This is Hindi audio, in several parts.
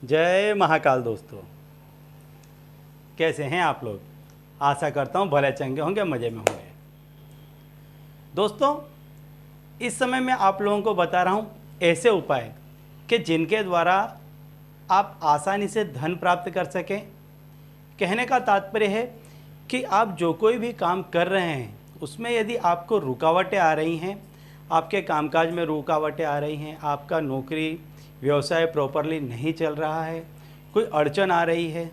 जय महाकाल दोस्तों, कैसे हैं आप लोग। आशा करता हूँ भले चंगे होंगे, मज़े में होंगे। दोस्तों, इस समय मैं आप लोगों को बता रहा हूँ ऐसे उपाय कि जिनके द्वारा आप आसानी से धन प्राप्त कर सकें। कहने का तात्पर्य है कि आप जो कोई भी काम कर रहे हैं उसमें यदि आपको रुकावटें आ रही हैं, आपके कामकाज में रुकावटें आ रही हैं, आपका नौकरी व्यवसाय प्रॉपरली नहीं चल रहा है, कोई अड़चन आ रही है,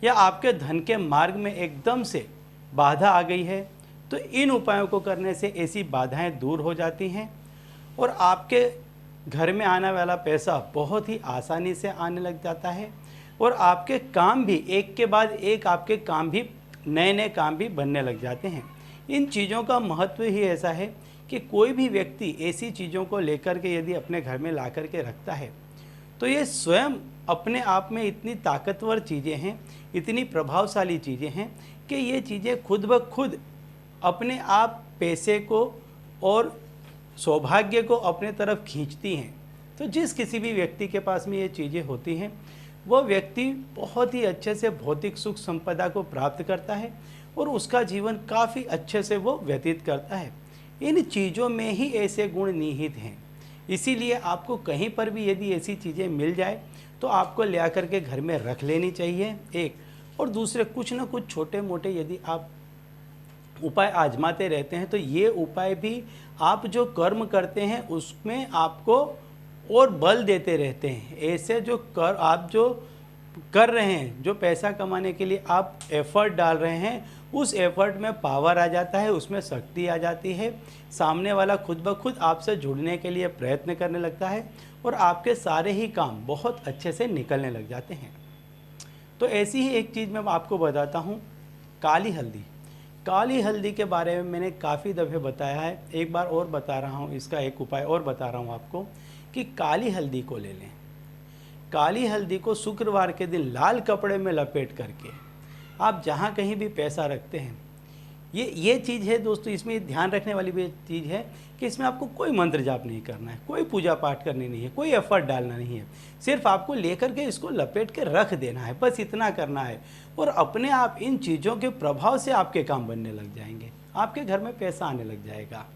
या आपके धन के मार्ग में एकदम से बाधा आ गई है, तो इन उपायों को करने से ऐसी बाधाएं दूर हो जाती हैं और आपके घर में आने वाला पैसा बहुत ही आसानी से आने लग जाता है और आपके काम भी एक के बाद एक, आपके काम भी नए नए काम भी बनने लग जाते हैं। इन चीज़ों का महत्व ही ऐसा है कि कोई भी व्यक्ति ऐसी चीज़ों को लेकर के यदि अपने घर में ला कर के रखता है तो ये स्वयं अपने आप में इतनी ताकतवर चीज़ें हैं, इतनी प्रभावशाली चीज़ें हैं कि ये चीज़ें खुद ब खुद अपने आप पैसे को और सौभाग्य को अपने तरफ खींचती हैं। तो जिस किसी भी व्यक्ति के पास में ये चीज़ें होती हैं वो व्यक्ति बहुत ही अच्छे से भौतिक सुख संपदा को प्राप्त करता है और उसका जीवन काफ़ी अच्छे से वो व्यतीत करता है। इन चीज़ों में ही ऐसे गुण निहित हैं, इसीलिए आपको कहीं पर भी यदि ऐसी चीज़ें मिल जाए तो आपको ले आकर के घर में रख लेनी चाहिए। एक और दूसरे कुछ ना कुछ छोटे मोटे यदि आप उपाय आजमाते रहते हैं तो ये उपाय भी आप जो कर्म करते हैं उसमें आपको और बल देते रहते हैं। ऐसे जो आप जो कर रहे हैं, जो पैसा कमाने के लिए आप एफर्ट डाल रहे हैं, उस एफर्ट में पावर आ जाता है, उसमें शक्ति आ जाती है। सामने वाला खुद ब खुद आपसे जुड़ने के लिए प्रयत्न करने लगता है और आपके सारे ही काम बहुत अच्छे से निकलने लग जाते हैं। तो ऐसी ही एक चीज़ मैं आपको बताता हूँ, काली हल्दी। काली हल्दी के बारे में मैंने काफ़ी दफ़े बताया है, एक बार और बता रहा हूँ, इसका एक उपाय और बता रहा हूँ आपको कि काली हल्दी को ले लें। काली हल्दी को शुक्रवार के दिन लाल कपड़े में लपेट करके आप जहाँ कहीं भी पैसा रखते हैं, ये चीज़ है दोस्तों, इसमें ध्यान रखने वाली भी चीज़ है कि इसमें आपको कोई मंत्र जाप नहीं करना है, कोई पूजा पाठ करनी नहीं है, कोई एफर्ट डालना नहीं है। सिर्फ आपको लेकर के इसको लपेट के रख देना है, बस इतना करना है और अपने आप इन चीज़ों के प्रभाव से आपके काम बनने लग जाएंगे, आपके घर में पैसा आने लग जाएगा।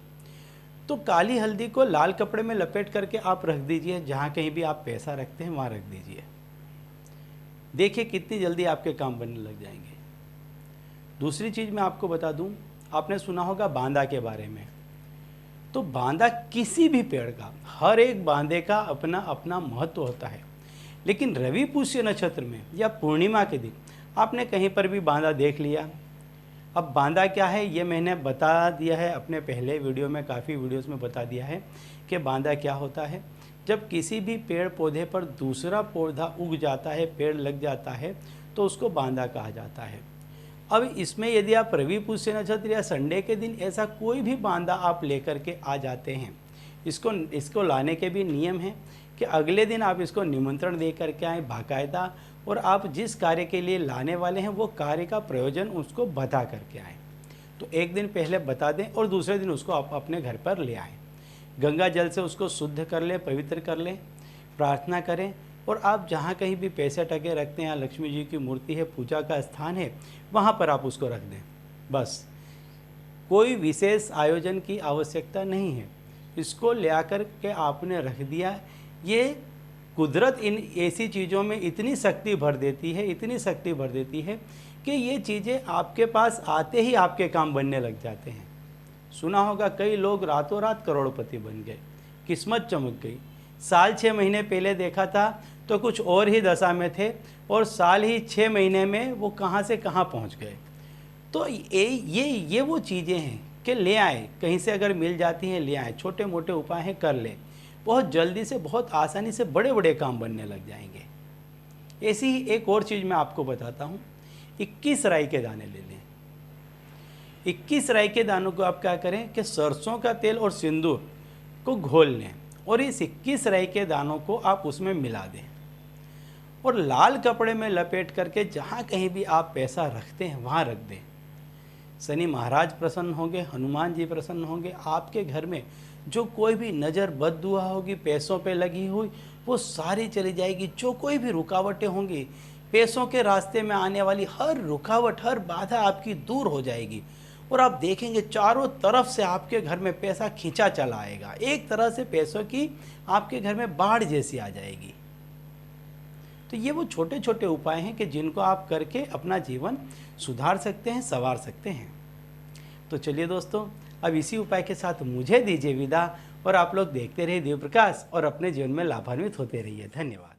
तो काली हल्दी को लाल कपड़े में लपेट करके आप रख दीजिए, जहाँ कहीं भी आप पैसा रखते हैं वहाँ रख दीजिए। देखिए कितनी जल्दी आपके काम बनने लग जाएंगे। दूसरी चीज़ मैं आपको बता दूं, आपने सुना होगा बांदा के बारे में। तो बांदा किसी भी पेड़ का, हर एक बांदे का अपना अपना महत्व होता है, लेकिन रवि पुष्य नक्षत्र में या पूर्णिमा के दिन आपने कहीं पर भी बांदा देख लिया। अब बांदा क्या है ये मैंने बता दिया है अपने पहले वीडियो में, काफ़ी वीडियोस में बता दिया है कि बांदा क्या होता है। जब किसी भी पेड़ पौधे पर दूसरा पौधा उग जाता है, पेड़ लग जाता है, तो उसको बांदा कहा जाता है। अब इसमें यदि आप रवि पुष्य नक्षत्र या संडे के दिन ऐसा कोई भी बांदा आप लेकर के आ जाते हैं, इसको लाने के भी नियम हैं कि अगले दिन आप इसको निमंत्रण दे करके आएँ बाकायदा, और आप जिस कार्य के लिए लाने वाले हैं वो कार्य का प्रयोजन उसको बता करके आएँ। तो एक दिन पहले बता दें और दूसरे दिन उसको आप अपने घर पर ले आएँ। गंगा जल से उसको शुद्ध कर लें, पवित्र कर लें, प्रार्थना करें और आप जहाँ कहीं भी पैसे टके रखते हैं, लक्ष्मी जी की मूर्ति है, पूजा का स्थान है, वहाँ पर आप उसको रख दें। बस कोई विशेष आयोजन की आवश्यकता नहीं है, इसको ले आकर के आपने रख दिया। ये कुदरत इन ऐसी चीज़ों में इतनी शक्ति भर देती है, इतनी शक्ति भर देती है कि ये चीज़ें आपके पास आते ही आपके काम बनने लग जाते हैं। सुना होगा कई लोग रातों रात करोड़पति बन गए, किस्मत चमक गई। साल 6 महीने पहले देखा था तो कुछ और ही दशा में थे और साल ही 6 महीने में वो कहाँ से कहाँ पहुँच गए। तो ये वो चीज़ें हैं कि ले आए, कहीं से अगर मिल जाती हैं ले आए, छोटे मोटे उपाय हैं कर लें, बहुत जल्दी से बहुत आसानी से बड़े बड़े काम बनने लग जाएंगे। ऐसी ही एक और चीज़ मैं आपको बताता हूँ, 21 राई के दाने ले लें। 21 राई के दानों को आप क्या करें कि सरसों का तेल और सिंदूर को घोल लें और इस 21 राई के दानों को आप उसमें मिला दें और लाल कपड़े में लपेट करके जहाँ कहीं भी आप पैसा रखते हैं वहाँ रख दें। शनि महाराज प्रसन्न होंगे, हनुमान जी प्रसन्न होंगे, आपके घर में जो कोई भी नज़र बद दुआ होगी पैसों पे लगी हुई वो सारी चली जाएगी। जो कोई भी रुकावटें होंगी, पैसों के रास्ते में आने वाली हर रुकावट, हर बाधा आपकी दूर हो जाएगी और आप देखेंगे चारों तरफ से आपके घर में पैसा खींचा चला आएगा। एक तरह से पैसों की आपके घर में बाढ़ जैसी आ जाएगी। तो ये वो छोटे छोटे उपाय हैं कि जिनको आप करके अपना जीवन सुधार सकते हैं, संवार सकते हैं। तो चलिए दोस्तों, अब इसी उपाय के साथ मुझे दीजिए विदा और आप लोग देखते रहिए देव प्रकाश और अपने जीवन में लाभान्वित होते रहिए। धन्यवाद।